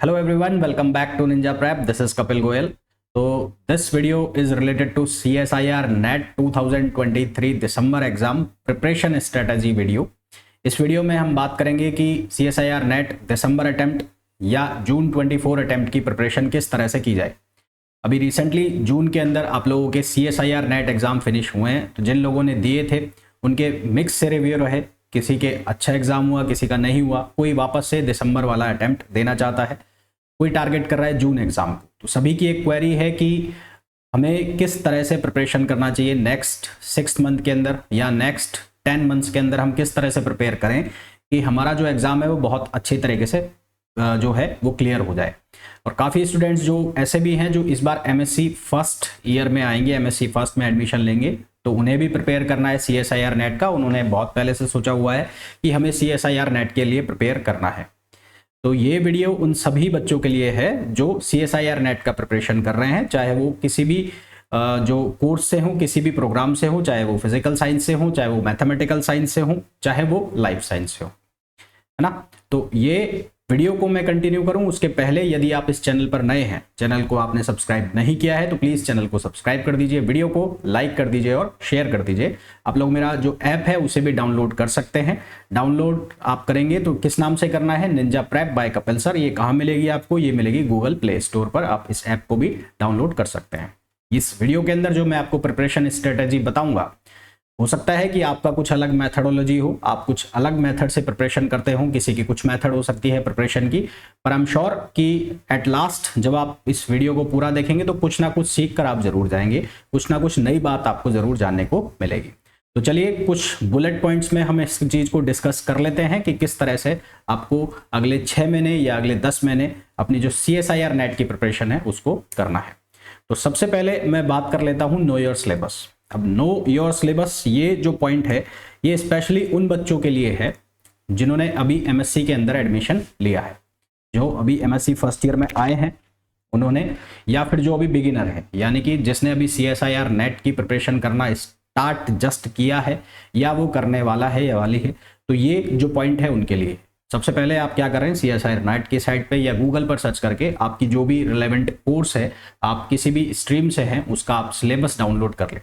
Hello everyone, welcome back to Ninja Prep. This is Kapil Goyal. So this video is related to CSIR NET 2023 December exam preparation strategy video. इस video में हम बात करेंगे कि CSIR NET दिसंबर attempt या जून 24 attempt की preparation किस तरह से की जाए। अभी रिसेंटली जून के अंदर आप लोगों के CSIR NET एग्जाम फिनिश हुए हैं, तो जिन लोगों ने दिए थे उनके मिक्स से रिव्यू रहे, किसी के अच्छा एग्जाम हुआ, किसी का नहीं हुआ, कोई वापस से दिसंबर वाला अटेम्प्ट देना चाहता है, कोई टारगेट कर रहा है जून एग्जाम को। तो सभी की एक क्वेरी है कि हमें किस तरह से प्रिपरेशन करना चाहिए नेक्स्ट 6 मंथ के अंदर या नेक्स्ट 10 मंथ्स के अंदर, हम किस तरह से प्रिपेयर करें कि हमारा जो एग्जाम है वो बहुत अच्छी तरीके से जो है वो क्लियर हो जाए। और काफ़ी स्टूडेंट्स जो ऐसे भी हैं जो इस बार MSc फर्स्ट ईयर में आएंगे, MSc फर्स्ट में एडमिशन लेंगे, तो उन्हें भी प्रिपेयर करना है CSIR NET का। उन्होंने बहुत पहले से सोचा हुआ है कि हमें CSIR NET के लिए प्रिपेयर करना है। तो ये वीडियो उन सभी बच्चों के लिए है जो CSIR NET का प्रिपरेशन कर रहे हैं, चाहे वो किसी भी जो कोर्स से हो, किसी भी प्रोग्राम से हो, चाहे वो फिजिकल साइंस से हो, चाहे वो मैथमेटिकल साइंस से हो, चाहे वो लाइफ साइंस से हो, है ना। तो ये वीडियो को मैं कंटिन्यू करूं उसके पहले यदि आप इस चैनल पर नए हैं, चैनल को आपने सब्सक्राइब नहीं किया है, तो प्लीज चैनल को सब्सक्राइब कर दीजिए, वीडियो को लाइक कर दीजिए और शेयर कर दीजिए। आप लोग मेरा जो ऐप है उसे भी डाउनलोड कर सकते हैं। डाउनलोड आप करेंगे तो किस नाम से करना है, ninja prep by Kapil sir. ये कहाँ मिलेगी आपको? ये मिलेगी गूगल प्ले स्टोर पर। आप इस ऐप को भी डाउनलोड कर सकते हैं। इस वीडियो के अंदर जो मैं आपको प्रिपरेशन स्ट्रेटेजी बताऊंगा, हो सकता है कि आपका कुछ अलग मेथडोलॉजी हो, आप कुछ अलग मेथड से प्रिपरेशन करते हो, किसी की कुछ मेथड हो सकती है प्रिपरेशन की, पर आई एम श्योर कि एट लास्ट जब आप इस वीडियो को पूरा देखेंगे तो कुछ ना कुछ सीख कर आप जरूर जाएंगे, कुछ ना कुछ नई बात आपको जरूर जानने को मिलेगी। तो चलिए कुछ बुलेट पॉइंट्स में हम इस चीज को डिस्कस कर लेते हैं कि किस तरह से आपको अगले 6 महीने या अगले 10 महीने अपनी जो CSIR NET की प्रिपरेशन है उसको करना है। तो सबसे पहले मैं बात कर लेता हूं नो योर सिलेबस। अब नो योर सिलेबस ये जो पॉइंट है ये स्पेशली उन बच्चों के लिए है जिन्होंने अभी MSc के अंदर एडमिशन लिया है, जो अभी MSc फर्स्ट ईयर में आए हैं उन्होंने, या फिर जो अभी बिगिनर है, यानी कि जिसने अभी CSIR NET की प्रिपरेशन करना स्टार्ट जस्ट किया है या वो करने वाला है या वाली है। तो ये जो पॉइंट है उनके लिए सबसे पहले आप क्या कर रहे हैं, CSIR NET की साइट पे या गूगल पर सर्च करके आपकी जो भी रिलेवेंट कोर्स है, आप किसी भी स्ट्रीम से हैं, उसका आप सिलेबस डाउनलोड कर लें।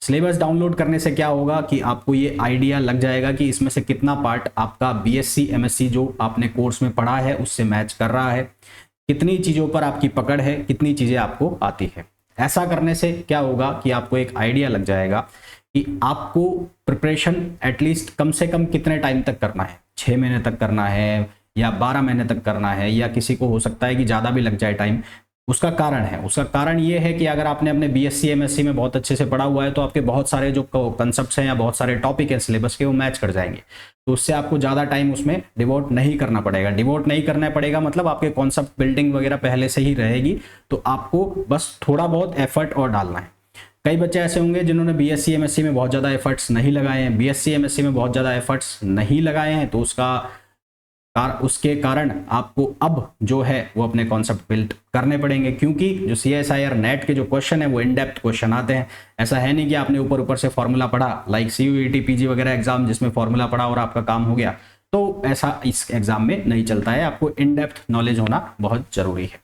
सिलेबस डाउनलोड करने से क्या होगा कि आपको ये आइडिया लग जाएगा कि इसमें से कितना पार्ट आपका BSc MSc जो आपने कोर्स में पढ़ा है उससे मैच कर रहा है, कितनी चीज़ों पर आपकी पकड़ है, कितनी चीज़ें आपको आती है। ऐसा करने से क्या होगा कि आपको एक आइडिया लग जाएगा कि आपको प्रिपरेशन एटलीस्ट कम से कम कितने टाइम तक करना है, 6 महीने तक करना है या 12 महीने तक करना है, या किसी को हो सकता है कि ज़्यादा भी लग जाए टाइम। उसका कारण ये है कि अगर आपने अपने BSc MSc में बहुत अच्छे से पढ़ा हुआ है तो आपके बहुत सारे जो कंसेप्ट्स हैं या बहुत सारे टॉपिक हैं सिलेबस के वो मैच कर जाएंगे, तो उससे आपको ज़्यादा टाइम उसमें डिवोट नहीं करना पड़ेगा। डिवोट नहीं करना पड़ेगा मतलब आपके कॉन्सेप्ट बिल्डिंग वगैरह पहले से ही रहेगी, तो आपको बस थोड़ा बहुत एफर्ट और डालना है। कई बच्चे ऐसे होंगे जिन्होंने BSc MSc में बहुत ज़्यादा एफर्ट्स नहीं लगाए हैं, BSc MSc में बहुत ज़्यादा एफर्ट्स नहीं लगाए हैं, तो उसके कारण आपको अब जो है वो अपने कॉन्सेप्ट बिल्ड करने पड़ेंगे, क्योंकि जो CSIR NET के जो क्वेश्चन है वो इन डेप्थ क्वेश्चन आते हैं। ऐसा है नहीं कि आपने ऊपर से फॉर्मूला पढ़ा, लाइक CUET PG वगैरह एग्जाम जिसमें फॉर्मूला पढ़ा और आपका काम हो गया, तो ऐसा इस एग्जाम में नहीं चलता है। आपको इन डेप्थ नॉलेज होना बहुत जरूरी है।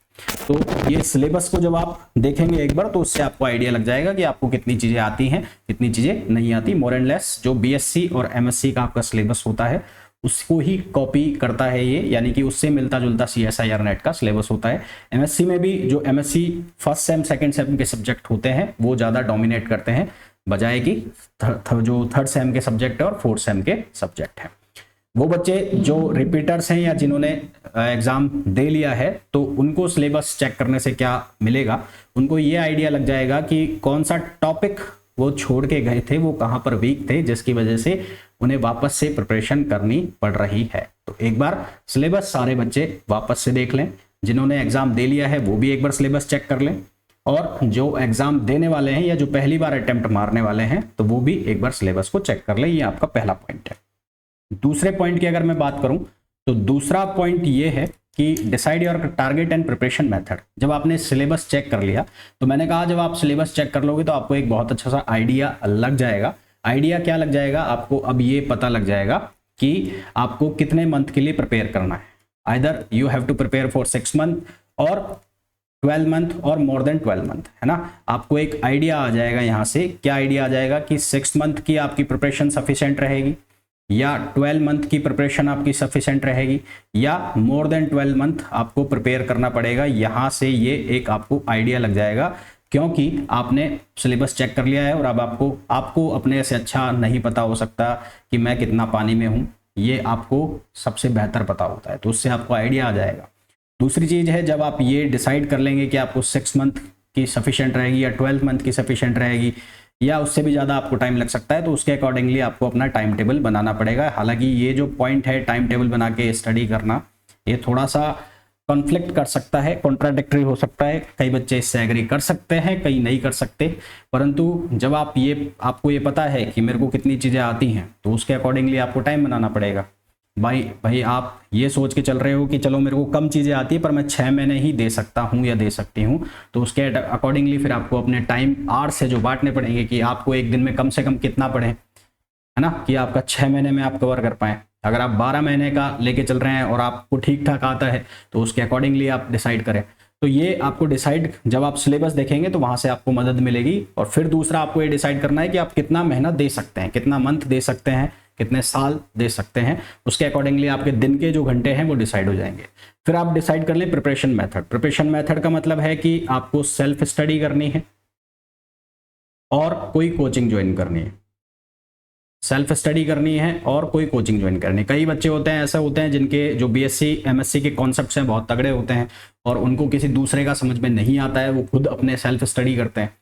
तो ये सिलेबस को जब आप देखेंगे एक बार तो उससे आपको आइडिया लग जाएगा कि आपको कितनी चीजें आती हैं, कितनी चीजें नहीं आती। मोर एंड लेस जो BSc और MSc का आपका सिलेबस होता है उसको ही कॉपी करता है ये, यानी कि उससे मिलता जुलता CSIR NET का सिलेबस होता है। MSc में भी जो MSc first sem second same के सब्जेक्ट होते हैं वो ज़्यादा डोमिनेट करते हैं, बजाय कि जो थर्ड सेम के सब्जेक्ट है और फोर्थ सेम के सब्जेक्ट हैं। वो बच्चे जो रिपीटर्स हैं या जिन्होंने एग्जाम दे लिया है तो उनको सिलेबस चेक करने से क्या मिलेगा, उनको ये आइडिया लग जाएगा कि कौन सा टॉपिक वो छोड़ के गए थे, वो कहाँ पर वीक थे, जिसकी वजह से उन्हें वापस से प्रिपरेशन करनी पड़ रही है। तो एक बार सिलेबस सारे बच्चे वापस से देख लें, जिन्होंने एग्जाम दे लिया है वो भी एक बार सिलेबस चेक कर लें, और जो एग्जाम देने वाले हैं या जो पहली बार अटेम्प्ट मारने वाले हैं तो वो भी एक बार सिलेबस को चेक कर लें। ये आपका पहला पॉइंट है। दूसरे पॉइंट की अगर मैं बात करूं तो दूसरा पॉइंट ये है कि decide your target and preparation method. जब आपने सिलेबस चेक कर लिया, तो मैंने कहा जब आप सिलेबस चेक कर लोगे तो आपको एक बहुत अच्छा सा आइडिया लग जाएगा। आइडिया क्या लग जाएगा आपको? अब ये पता लग जाएगा कि आपको कितने मंथ के लिए प्रिपेयर करना है। Either you have to prepare for 6 month और 12 मंथ और मोर देन 12 मंथ, है ना। आपको एक आइडिया आ जाएगा यहाँ से, क्या आइडिया आ जाएगा कि 6 मंथ की आपकी प्रिपरेशन सफिशिएंट रहेगी या 12 मंथ की प्रिपरेशन आपकी सफिशिएंट रहेगी या मोर देन 12 मंथ आपको प्रिपेयर करना पड़ेगा। यहाँ से ये एक आपको आइडिया लग जाएगा, क्योंकि आपने सिलेबस चेक कर लिया है और अब आपको अपने से अच्छा नहीं पता हो सकता कि मैं कितना पानी में हूँ, ये आपको सबसे बेहतर पता होता है, तो उससे आपको आइडिया आ जाएगा। दूसरी चीज़ है, जब आप ये डिसाइड कर लेंगे कि आपको 6 मंथ की सफिशिएंट रहेगी या 12 मंथ की सफिशिएंट रहेगी या उससे भी ज़्यादा आपको टाइम लग सकता है, तो उसके अकॉर्डिंगली आपको अपना टाइम टेबल बनाना पड़ेगा। हालांकि ये जो पॉइंट है टाइम टेबल बना के स्टडी करना, ये थोड़ा सा कॉन्फ्लिक्ट कर सकता है, कॉन्ट्राडिक्टरी हो सकता है, कई बच्चे इससे एग्री कर सकते हैं, कई नहीं कर सकते। परंतु जब आपको ये पता है कि मेरे को कितनी चीज़ें आती हैं, तो उसके अकॉर्डिंगली आपको टाइम बनाना पड़ेगा। भाई आप ये सोच के चल रहे हो कि चलो मेरे को कम चीज़ें आती है पर मैं 6 महीने ही दे सकता हूँ या दे सकती हूँ, तो उसके अकॉर्डिंगली फिर आपको अपने टाइम आवर्स से जो बांटने पड़ेंगे कि आपको एक दिन में कम से कम कितना पढ़ें, है ना, कि आपका 6 महीने में आप कवर कर पाएँ। अगर आप 12 महीने का लेके चल रहे हैं और आपको ठीक ठाक आता है, तो उसके अकॉर्डिंगली आप डिसाइड करें। तो ये आपको डिसाइड, जब आप सिलेबस देखेंगे तो वहाँ से आपको मदद मिलेगी। और फिर दूसरा आपको ये डिसाइड करना है कि आप कितना मेहनत दे सकते हैं, कितना मंथ दे सकते हैं, कितने साल दे सकते हैं, उसके अकॉर्डिंगली आपके दिन के जो घंटे हैं वो डिसाइड हो जाएंगे। फिर आप डिसाइड कर लें प्रिपरेशन मेथड। प्रिपरेशन मेथड का मतलब है कि आपको सेल्फ स्टडी करनी है और कोई कोचिंग ज्वाइन करनी है। सेल्फ स्टडी करनी है और कोई कोचिंग ज्वाइन करनी है। कई बच्चे होते हैं, ऐसा होते हैं जिनके जो बीएससी एमएससी के कॉन्सेप्ट्स हैं बहुत तगड़े होते हैं और उनको किसी दूसरे का समझ में नहीं आता है, वो खुद अपने सेल्फ स्टडी करते हैं।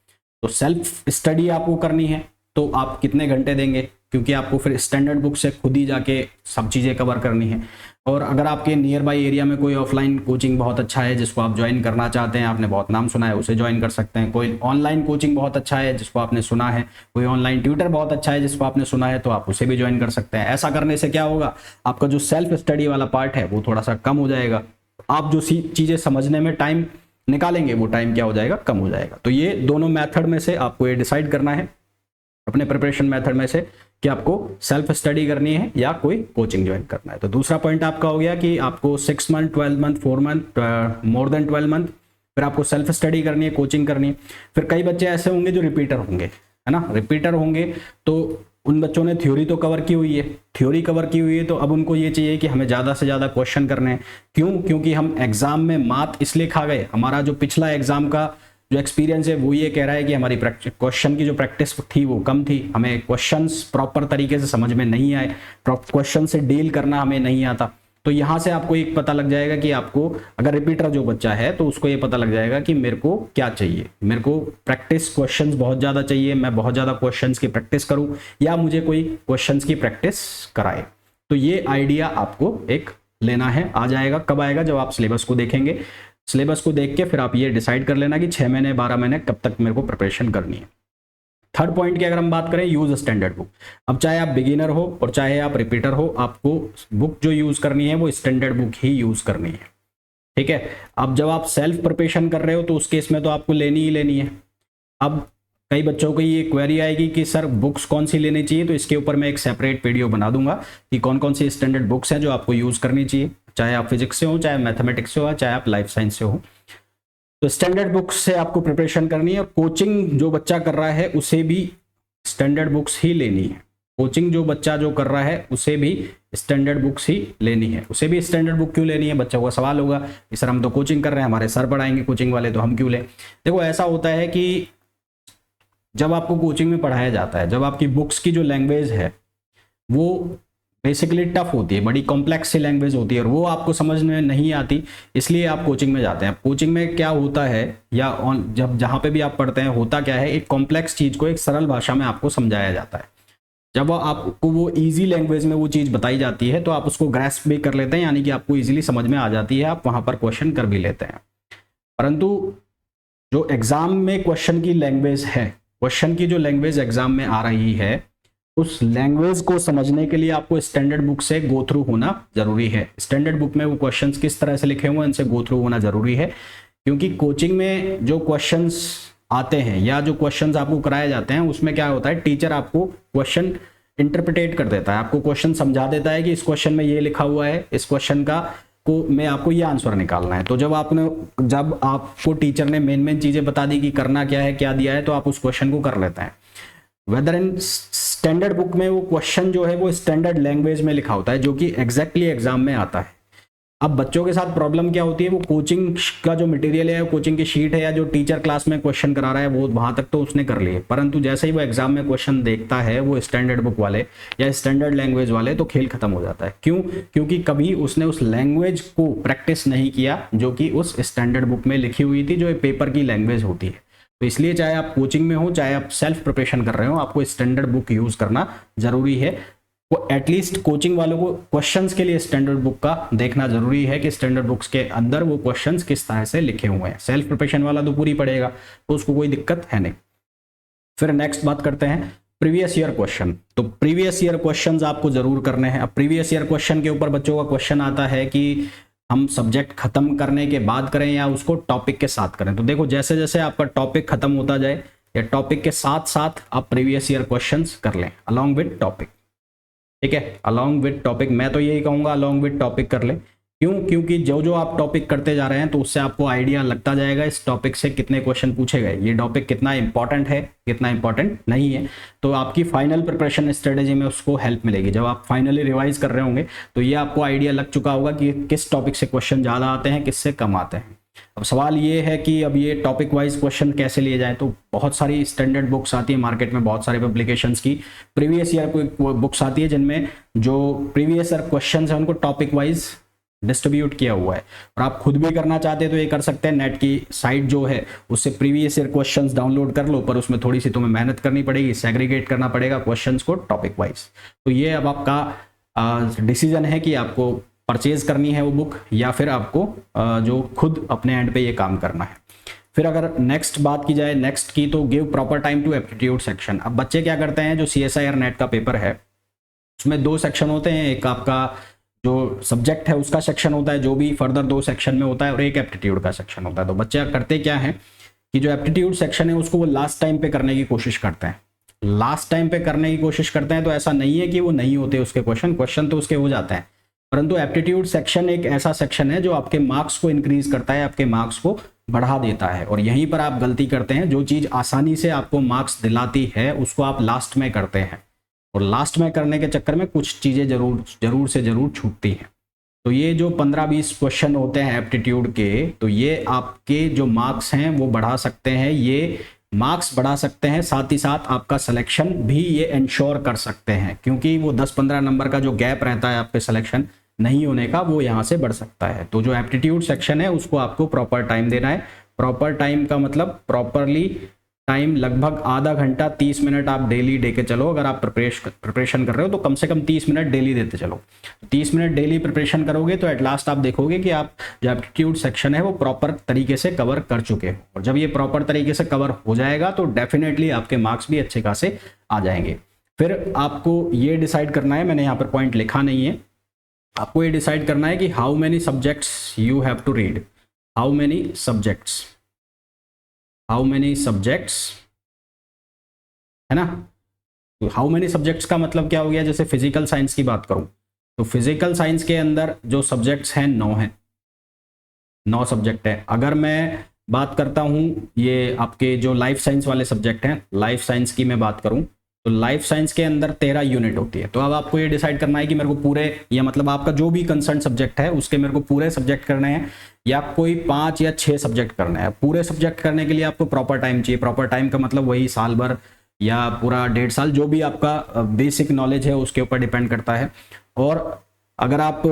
तो सेल्फ स्टडी आपको करनी है तो आप कितने घंटे देंगे, क्योंकि आपको फिर स्टैंडर्ड बुक से खुद ही जाके सब चीज़ें कवर करनी है। और अगर आपके नियर बाई एरिया में कोई ऑफलाइन कोचिंग बहुत अच्छा है जिसको आप ज्वाइन करना चाहते हैं, आपने बहुत नाम सुना है, उसे ज्वाइन कर सकते हैं। कोई ऑनलाइन कोचिंग बहुत अच्छा है जिसको आपने सुना है, कोई ऑनलाइन ट्यूटर बहुत अच्छा है जिसको आपने सुना है, तो आप उसे भी ज्वाइन कर सकते हैं। ऐसा करने से क्या होगा, आपका जो सेल्फ स्टडी वाला पार्ट है वो थोड़ा सा कम हो जाएगा। आप जो चीज़ें समझने में टाइम निकालेंगे वो टाइम क्या हो जाएगा, कम हो जाएगा। तो ये दोनों मेथड में से आपको ये डिसाइड करना है अपने प्रिपरेशन मेथड में से कि आपको सेल्फ स्टडी करनी है या कोई कोचिंग ज्वाइन करना है। तो दूसरा पॉइंट आपका हो गया कि आपको 6 month, 12 month, 4 month, more than 12 month, फिर आपको सेल्फ स्टडी करनी है, कोचिंग करनी है। फिर कई बच्चे ऐसे होंगे जो रिपीटर होंगे, है ना। रिपीटर होंगे तो उन बच्चों ने थ्योरी तो कवर की हुई है, थ्योरी कवर की हुई है, तो अब उनको ये चाहिए कि हमें ज़्यादा से ज़्यादा क्वेश्चन करने हैं। क्यों? क्योंकि हम एग्जाम में मात इसलिए खा गए, हमारा जो पिछला एग्जाम का जो एक्सपीरियंस है वो ये कह रहा है कि हमारी क्वेश्चन की जो प्रैक्टिस थी वो कम थी, हमें क्वेश्चंस प्रॉपर तरीके से समझ में नहीं आए, क्वेश्चन से डील करना हमें नहीं आता। तो यहाँ से आपको एक पता लग जाएगा कि आपको, अगर रिपीटर जो बच्चा है तो उसको ये पता लग जाएगा कि मेरे को क्या चाहिए, मेरे को प्रैक्टिस क्वेश्चंस बहुत ज़्यादा चाहिए, मैं बहुत ज़्यादा क्वेश्चंस की प्रैक्टिस करूँ या मुझे कोई क्वेश्चंस की प्रैक्टिस कराए। तो ये आइडिया आपको एक लेना है, आ जाएगा। कब आएगा? जब आप सिलेबस को देखेंगे। सिलेबस को देख के फिर आप ये डिसाइड कर लेना कि 6 महीने 12 महीने कब तक मेरे को प्रिपरेशन करनी है। थर्ड पॉइंट की अगर हम बात करें, यूज स्टैंडर्ड बुक। अब चाहे आप बिगिनर हो और चाहे आप रिपीटर हो, आपको बुक जो यूज करनी है वो स्टैंडर्ड बुक ही यूज करनी है, ठीक है। अब जब आप सेल्फ प्रिपरेशन कर रहे हो तो उस केस में तो आपको लेनी ही लेनी है। अब कई बच्चों को ये क्वेरी आएगी कि सर बुक्स कौन सी लेनी चाहिए, तो इसके ऊपर मैं एक सेपरेट वीडियो बना दूंगा कि कौन कौन सी स्टैंडर्ड बुक्स हैं जो आपको यूज करनी चाहिए, चाहे आप फिजिक्स से हो, चाहे मैथमेटिक्स से हो, चाहे आप लाइफ साइंस से हो। तो स्टैंडर्ड बुक्स से आपको प्रिपरेशन करनी है। और कोचिंग जो बच्चा कर रहा है उसे भी स्टैंडर्ड बुक्स ही लेनी है। कोचिंग जो बच्चा जो कर रहा है उसे भी स्टैंडर्ड बुक्स ही लेनी है। उसे भी स्टैंडर्ड बुक क्यों लेनी है? बच्चों का सवाल होगा कि सर हम तो कोचिंग कर रहे हैं, हमारे सर पढ़ाएंगे कोचिंग वाले, तो हम क्यों लें? देखो ऐसा होता है कि जब आपको कोचिंग में पढ़ाया जाता है, जब आपकी बुक्स की जो लैंग्वेज है वो बेसिकली टफ होती है, बड़ी कॉम्प्लेक्स सी लैंग्वेज होती है और वो आपको समझ में नहीं आती, इसलिए आप कोचिंग में जाते हैं। कोचिंग में क्या होता है, या जब जहाँ पे भी आप पढ़ते हैं, होता क्या है, एक कॉम्प्लेक्स चीज़ को एक सरल भाषा में आपको समझाया जाता है। जब आपको वो ईजी लैंग्वेज में वो चीज़ बताई जाती है तो आप उसको ग्रैस्प भी कर लेते हैं, यानी कि आपको ईजिली समझ में आ जाती है, आप वहाँ पर क्वेश्चन कर भी लेते हैं। परंतु जो एग्जाम में क्वेश्चन की लैंग्वेज है, क्वेश्चन की जो लैंग्वेज एग्जाम में आ रही है, उस लैंग्वेज को समझने के लिए आपको स्टैंडर्ड बुक से गो थ्रू होना जरूरी है। स्टैंडर्ड बुक में वो क्वेश्चंस किस तरह से लिखे हुए हैं इनसे गो थ्रू होना जरूरी है, क्योंकि कोचिंग में जो क्वेश्चंस आते हैं या जो क्वेश्चंस आपको कराए जाते हैं उसमें क्या होता है, टीचर आपको क्वेश्चन इंटरप्रिटेट कर देता है, आपको क्वेश्चन समझा देता है कि इस क्वेश्चन में ये लिखा हुआ है, इस क्वेश्चन का को में आपको ये आंसर निकालना है। तो जब आपको टीचर ने मेन चीजें बता दी कि करना क्या है, क्या दिया है, तो आप उस क्वेश्चन को कर लेते हैं। वेदर इन स्टैंडर्ड बुक में वो क्वेश्चन जो है वो स्टैंडर्ड लैंग्वेज में लिखा होता है, जो कि एग्जैक्टली एग्जाम में आता है। अब बच्चों के साथ प्रॉब्लम क्या होती है, वो कोचिंग का जो मटेरियल है, कोचिंग की शीट है, या जो टीचर क्लास में क्वेश्चन करा रहा है, वो वहां तक तो उसने कर लिए, परंतु जैसे ही वो एग्जाम में क्वेश्चन देखता है वो स्टैंडर्ड बुक वाले या स्टैंडर्ड लैंग्वेज वाले, तो खेल खत्म हो जाता है। क्यों? क्योंकि कभी उसने उस लैंग्वेज को प्रैक्टिस नहीं किया जो कि उस स्टैंडर्ड बुक में लिखी हुई थी, जो पेपर की लैंग्वेज होती है। तो इसलिए चाहे आप कोचिंग में हो, चाहे आप सेल्फ प्रिपरेशन कर रहे हो, आपको स्टैंडर्ड बुक यूज करना जरूरी है। वो एटलीस्ट कोचिंग वालों को क्वेश्चंस के लिए स्टैंडर्ड बुक का देखना जरूरी है कि स्टैंडर्ड बुक्स के अंदर वो क्वेश्चंस किस तरह से लिखे हुए हैं। सेल्फ प्रिपरेशन वाला तो पूरी पढ़ेगा, तो उसको कोई दिक्कत है नहीं। फिर नेक्स्ट बात करते हैं प्रीवियस ईयर क्वेश्चन। तो प्रीवियस ईयर क्वेश्चंस आपको जरूर करने हैं। अब प्रीवियस ईयर क्वेश्चन के ऊपर बच्चों का क्वेश्चन आता है कि हम सब्जेक्ट खत्म करने के बाद करें या उसको टॉपिक के साथ करें। तो देखो, जैसे जैसे आपका टॉपिक खत्म होता जाए या टॉपिक के साथ साथ आप प्रीवियस ईयर क्वेश्चंस कर लें अलॉन्ग विद टॉपिक। ठीक है, अलॉन्ग विद टॉपिक, मैं तो यही कहूंगा अलॉन्ग विद टॉपिक कर ले। क्यों? क्योंकि जो जो आप टॉपिक करते जा रहे हैं, तो उससे आपको आइडिया लगता जाएगा इस टॉपिक से कितने क्वेश्चन पूछे गए, ये टॉपिक कितना इंपॉर्टेंट है, कितना इंपॉर्टेंट नहीं है। तो आपकी फाइनल प्रिपरेशन स्ट्रेटेजी में उसको हेल्प मिलेगी। जब आप फाइनली रिवाइज कर रहे होंगे तो ये आपको आइडिया लग चुका होगा कि किस टॉपिक से क्वेश्चन ज़्यादा आते हैं, किससे कम आते हैं। अब सवाल ये है कि अब ये टॉपिक वाइज क्वेश्चन कैसे लिए जाए। तो बहुत सारी स्टैंडर्ड बुक्स आती है मार्केट में, बहुत सारे पब्लिकेशंस की प्रीवियस ईयर कोई बुक्स आती है जिनमें जो प्रीवियस ईयर क्वेश्चन है उनको टॉपिक वाइज डिस्ट्रीब्यूट किया हुआ है। और आप खुद भी करना चाहते हैं तो ये कर सकते हैं, नेट की साइट जो है उससे प्रीवियस ईयर क्वेश्चंस डाउनलोड कर लो, पर उसमें थोड़ी सी तुम्हें मेहनत करनी पड़ेगी, सेग्रीगेट करना पड़ेगा क्वेश्चंस को टॉपिक वाइज। तो ये अब आपका डिसीजन है कि आपको परचेज करनी है वो बुक या फिर आपको जो खुद अपने एंड पे ये काम करना है। फिर अगर नेक्स्ट बात की जाए नेक्स्ट की, तो give proper time to aptitude section. अब बच्चे क्या करते हैं, जो CSIR नेट का पेपर है उसमें 2 सेक्शन होते हैं, एक आपका जो सब्जेक्ट है उसका सेक्शन होता है, जो भी फर्दर 2 सेक्शन में होता है, और एक एप्टीट्यूड का सेक्शन होता है। तो बच्चे करते क्या है कि जो एप्टीट्यूड सेक्शन है उसको वो लास्ट टाइम पे करने की कोशिश करते हैं। लास्ट टाइम पे करने की कोशिश करते हैं तो ऐसा नहीं है कि वो नहीं होते उसके क्वेश्चन तो उसके हो जाते हैं, परंतु एप्टीट्यूड सेक्शन एक ऐसा सेक्शन है जो आपके मार्क्स को इंक्रीज करता है, आपके मार्क्स को बढ़ा देता है। और यहीं पर आप गलती करते हैं, जो चीज आसानी से आपको मार्क्स दिलाती है उसको आप लास्ट में करते हैं, और लास्ट में करने के चक्कर में कुछ चीजें जरूर से जरूर छूटती हैं। तो ये जो 15-20 क्वेश्चन होते हैं एप्टीट्यूड के, तो ये आपके जो मार्क्स हैं वो बढ़ा सकते हैं, ये मार्क्स बढ़ा सकते हैं, साथ ही साथ आपका सिलेक्शन भी ये इंश्योर कर सकते हैं, क्योंकि वो 10-15 नंबर का जो गैप रहता है आपके सिलेक्शन नहीं होने का, वो यहाँ से बढ़ सकता है। तो जो एप्टीट्यूड सेक्शन है उसको आपको प्रॉपर टाइम देना है। प्रॉपर टाइम का मतलब प्रॉपरली टाइम लगभग आधा घंटा 30 मिनट आप डेली दे के चलो। अगर आप प्रिपरेशन कर रहे हो तो कम से कम 30 मिनट डेली देते चलो। 30 मिनट डेली प्रिपरेशन करोगे तो एट लास्ट आप देखोगे कि आप जो एप्टीट्यूड सेक्शन है वो प्रॉपर तरीके से कवर कर चुके हो, और जब ये प्रॉपर तरीके से कवर हो जाएगा तो डेफिनेटली आपके मार्क्स भी अच्छे खासे आ जाएंगे। फिर आपको ये डिसाइड करना है, मैंने यहाँ पर पॉइंट लिखा नहीं है, आपको ये डिसाइड करना है कि how many subjects you have to read. How many subjects है ना। तो हाउ मेनी सब्जेक्ट्स का मतलब क्या हो गया, जैसे फिजिकल साइंस की बात करूं तो फिजिकल साइंस के अंदर जो सब्जेक्ट्स हैं 9 हैं, 9 सब्जेक्ट है। अगर मैं बात करता हूं ये आपके जो लाइफ साइंस वाले सब्जेक्ट हैं, लाइफ साइंस की मैं बात करूं तो लाइफ साइंस के अंदर 13 यूनिट होती है। तो अब आपको ये डिसाइड करना है कि मेरे को पूरे, या मतलब आपका जो भी कंसर्न सब्जेक्ट है उसके मेरे को पूरे सब्जेक्ट करने हैं या कोई 5 या 6 सब्जेक्ट करने हैं। पूरे सब्जेक्ट करने के लिए आपको प्रॉपर टाइम चाहिए। प्रॉपर टाइम का मतलब वही साल भर या पूरा 1.5 साल, जो भी आपका बेसिक नॉलेज है उसके ऊपर डिपेंड करता है। और अगर आप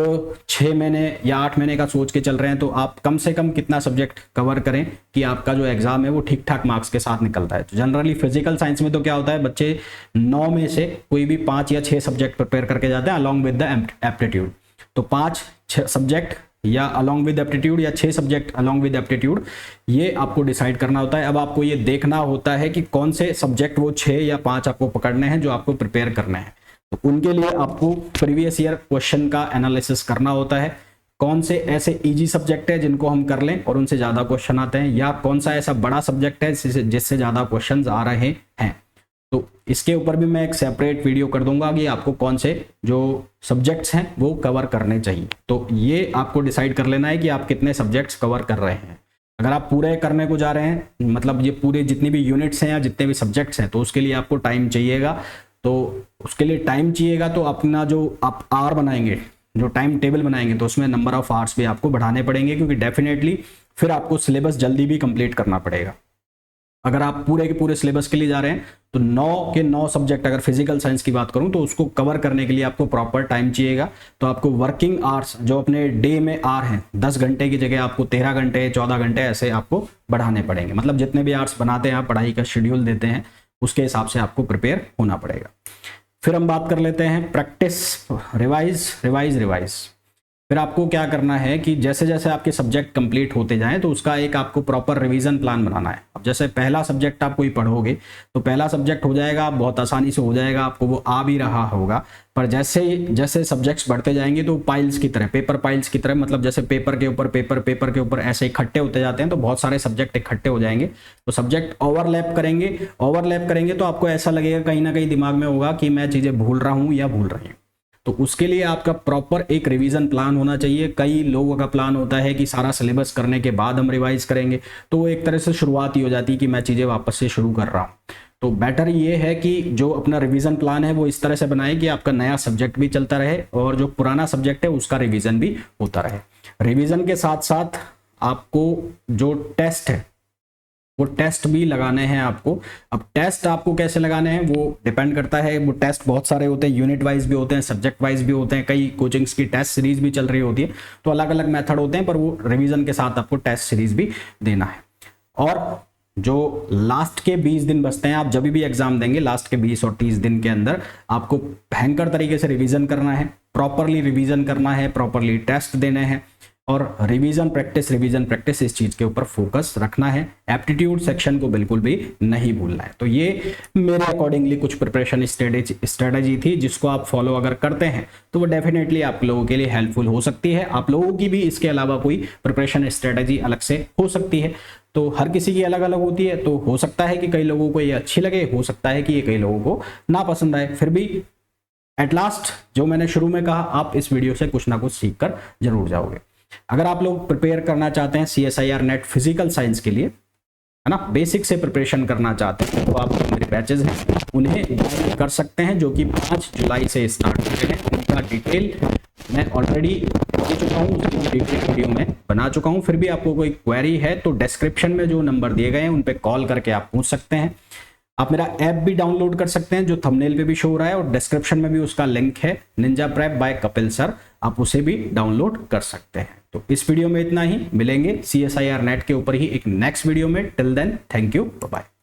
6 महीने या 8 महीने का सोच के चल रहे हैं तो आप कम से कम कितना सब्जेक्ट कवर करें कि आपका जो एग्जाम है वो ठीक ठाक मार्क्स के साथ निकलता है। तो जनरली फिजिकल साइंस में तो क्या होता है, बच्चे 9 में से कोई भी 5 या 6 सब्जेक्ट प्रिपेयर करके जाते हैं अलॉन्ग विद द एप्टीट्यूड। तो 5-6 सब्जेक्ट या अलॉन्ग विद एप्टीट्यूड या 6 सब्जेक्ट अलॉन्ग विद एप्टीट्यूड, ये आपको डिसाइड करना होता है। अब आपको ये देखना होता है कि कौन से सब्जेक्ट वो 6 या 5 आपको पकड़ने हैं जो आपको प्रिपेयर करने हैं। तो उनके लिए आपको प्रीवियस ईयर क्वेश्चन का एनालिसिस करना होता है। कौन से ऐसे इजी सब्जेक्ट है जिनको हम कर लें और उनसे ज्यादा क्वेश्चन आते हैं, या कौन सा ऐसा बड़ा सब्जेक्ट है जिससे ज्यादा क्वेश्चंस आ रहे हैं। तो इसके ऊपर भी मैं एक सेपरेट वीडियो कर दूंगा कि आपको कौन से जो सब्जेक्ट्स हैं वो कवर करने चाहिए। तो ये आपको डिसाइड कर लेना है कि आप कितने सब्जेक्ट्स कवर कर रहे हैं। अगर आप पूरे करने को जा रहे हैं, मतलब ये पूरे जितनी भी यूनिट्स हैं या जितने भी सब्जेक्ट्स हैं, तो उसके लिए आपको टाइम चाहिएगा। तो उसके लिए टाइम चाहिएगा तो अपना जो आप आर बनाएंगे, जो टाइम टेबल बनाएंगे, तो उसमें नंबर ऑफ आवर्स भी आपको बढ़ाने पड़ेंगे, क्योंकि डेफिनेटली फिर आपको सिलेबस जल्दी भी कंप्लीट करना पड़ेगा। अगर आप पूरे के पूरे सिलेबस के लिए जा रहे हैं तो 9 के 9 सब्जेक्ट, अगर फिजिकल साइंस की बात करूं तो उसको कवर करने के लिए आपको प्रॉपर टाइम चाहिएगा। तो आपको वर्किंग आवर्स जो अपने डे में आर हैं, 10 घंटे की जगह आपको 13 घंटे 14 घंटे ऐसे आपको बढ़ाने पड़ेंगे। मतलब जितने भी आवर्स बनाते हैं आप, पढ़ाई का शेड्यूल देते हैं, उसके हिसाब से आपको प्रिपेयर होना पड़ेगा। फिर हम बात कर लेते हैं प्रैक्टिस, रिवाइज रिवाइज रिवाइज। फिर आपको क्या करना है कि जैसे जैसे आपके सब्जेक्ट कंप्लीट होते जाएं तो उसका एक आपको प्रॉपर रिवीजन प्लान बनाना है। अब जैसे पहला सब्जेक्ट आप कोई पढ़ोगे तो पहला सब्जेक्ट हो जाएगा, बहुत आसानी से हो जाएगा, आपको वो आ भी रहा होगा। पर जैसे जैसे सब्जेक्ट्स बढ़ते जाएंगे तो पाइल्स की तरह, पेपर पाइल्स की तरह, मतलब जैसे पेपर के ऊपर पेपर, पेपर के ऊपर ऐसे इकट्ठे होते जाते हैं, तो बहुत सारे सब्जेक्ट इकट्ठे हो जाएंगे। तो सब्जेक्ट ओवरलैप करेंगे तो आपको ऐसा लगेगा कहीं ना कहीं दिमाग में होगा कि मैं चीजें भूल रहा हूं या भूल रही हूं। तो उसके लिए आपका प्रॉपर एक रिवीजन प्लान होना चाहिए। कई लोगों का प्लान होता है कि सारा सिलेबस करने के बाद हम रिवाइज करेंगे, तो वो एक तरह से शुरुआत ही हो जाती है कि मैं चीजें वापस से शुरू कर रहा हूं। तो बेटर ये है कि जो अपना रिवीजन प्लान है वो इस तरह से बनाए कि आपका नया सब्जेक्ट भी चलता रहे और जो पुराना सब्जेक्ट है उसका रिवीजन भी होता रहे। रिवीजन के साथ साथ आपको जो टेस्ट है वो टेस्ट भी लगाने हैं आपको। अब टेस्ट आपको कैसे लगाने हैं वो डिपेंड करता है, वो टेस्ट बहुत सारे होते हैं, यूनिट वाइज भी होते हैं, सब्जेक्ट वाइज भी होते हैं, कई कोचिंग्स की टेस्ट सीरीज भी चल रही होती है, तो अलग अलग मेथड होते हैं, पर वो रिवीजन के साथ आपको टेस्ट सीरीज भी देना है। और जो लास्ट के 20 दिन बचते हैं, आप जब भी एग्जाम देंगे लास्ट के 20 और 30 दिन के अंदर आपको भयंकर तरीके से रिवीजन करना है, प्रॉपरली रिवीजन करना है, प्रॉपरली टेस्ट देने हैं और रिवीजन प्रैक्टिस इस चीज के ऊपर फोकस रखना है। एप्टीट्यूड सेक्शन को बिल्कुल भी नहीं भूलना है। तो ये मेरे अकॉर्डिंगली कुछ प्रिपरेशन स्ट्रेटेजी थी, जिसको आप फॉलो अगर करते हैं तो वो डेफिनेटली आप लोगों के लिए हेल्पफुल हो सकती है। आप लोगों की भी इसके अलावा कोई प्रिपरेशन स्ट्रेटेजी अलग से हो सकती है, तो हर किसी की अलग अलग होती है। तो हो सकता है कि कई लोगों को ये अच्छी लगे, हो सकता है कि ये कई लोगों को ना पसंद आए। फिर भी एट लास्ट जो मैंने शुरू में कहा, आप इस वीडियो से कुछ ना कुछ सीख कर जरूर जाओगे। अगर आप लोग प्रिपेयर करना चाहते हैं CSIR नेट फिजिकल साइंस के लिए, है ना, बेसिक से प्रिपरेशन करना चाहते हैं, तो आप मेरे बैचेज हैं उन्हें ज्वाइन कर सकते हैं, जो कि 5 जुलाई से स्टार्ट हो रहे हैं। उनका डिटेल मैं ऑलरेडी दे चुका हूँ, डिटेल वीडियो में बना चुका हूँ। फिर भी आपको कोई क्वेरी है तो डिस्क्रिप्शन में जो नंबर दिए गए हैं उन पर कॉल करके आप पूछ सकते हैं। आप मेरा ऐप भी डाउनलोड कर सकते हैं, जो थंबनेल पे भी शो हो रहा है, और डिस्क्रिप्शन में भी उसका लिंक है, ninja prep by Kapil sir, आप उसे भी डाउनलोड कर सकते हैं। तो इस वीडियो में इतना ही, मिलेंगे CSIR नेट के ऊपर ही एक नेक्स्ट वीडियो में। Till then thank you, bye bye.